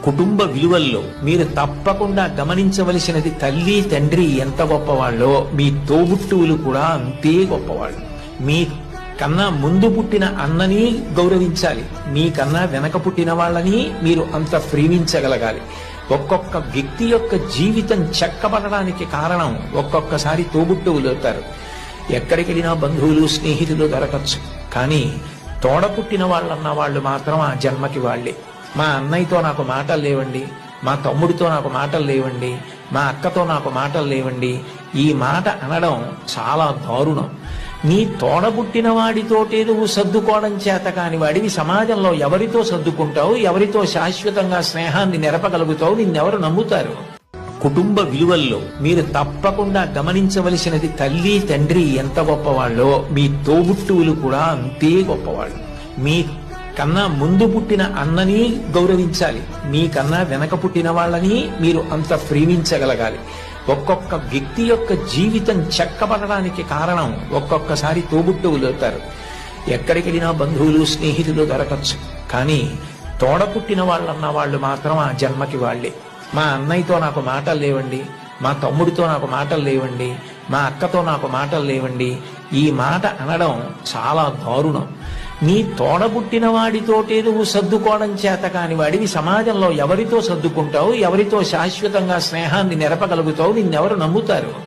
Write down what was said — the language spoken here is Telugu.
కుటుంబ విలువల్లో మీరు తప్పకుండా గమనించవలసినది తల్లి తండ్రి ఎంత గొప్పవాళ్ళో మీ తోబుట్టువులు కూడా అంతే గొప్పవాళ్ళు. మీ కన్నా ముందు పుట్టిన అన్నని గౌరవించాలి, మీ కన్నా వెనక పుట్టిన వాళ్ళని మీరు అంత ప్రేమించగలగాలి. ఒక్కొక్క వ్యక్తి యొక్క జీవితం చెక్కబడడానికి కారణం ఒక్కొక్కసారి తోబుట్టువులు అవుతారు. ఎక్కడికి వెళ్ళినా బంధువులు స్నేహితులు దొరకచ్చు, కానీ తోడ పుట్టిన వాళ్ళన్న వాళ్ళు మాత్రం ఆ జన్మకి వాళ్ళే. మా అన్నయ్యతో నాకు మాటలు లేవండి, మా తమ్ముడితో నాకు మాటలు లేవండి, మా అక్కతో నాకు మాటలు లేవండి, ఈ మాట అనడం చాలా దారుణం. నీ తోడబుట్టిన వాడితోటే నువ్వు సర్దుకోవడం చేత కాని వాడివి సమాజంలో ఎవరితో సర్దుకుంటావు, ఎవరితో శాశ్వతంగా స్నేహాన్ని నెరపగలుగుతావు, నిన్నెవరు నమ్ముతారు? కుటుంబ విలువల్లో మీరు తప్పకుండా గమనించవలసినది తల్లి తండ్రి ఎంత గొప్పవాళ్ళో మీ తోబుట్టువులు కూడా అంతే గొప్పవాళ్ళు. మీ కన్నా ముందు పుట్టిన అన్నని గౌరవించాలి, మీ కన్నా వెనక పుట్టిన వాళ్ళని మీరు అంత ప్రేమించగలగాలి. ఒక్కొక్క వ్యక్తి యొక్క జీవితం చెక్కబడడానికి కారణం ఒక్కొక్కసారి తోబుట్టువులు అవుతారు. ఎక్కడికి వెళ్ళినా బంధువులు స్నేహితులు దొరకచ్చు, కానీ తోడ పుట్టిన వాళ్ళన్న వాళ్ళు మాత్రం ఆ జన్మకి వాళ్ళే. మా అన్నయ్యతో నాకు మాటలు లేవండి, మా తమ్ముడితో నాకు మాటలు లేవండి, మా అక్కతో నాకు మాటలు లేవండి, ఈ మాట అనడం చాలా దారుణం. నీ తోడబుట్టిన వాడితోటే నువ్వు సర్దుకోవడం చేత కాని వాడివి సమాజంలో ఎవరితో సర్దుకుంటావు, ఎవరితో శాశ్వతంగా స్నేహాన్ని నెరపగలుగుతావు, నిన్నెవరు నమ్ముతారు?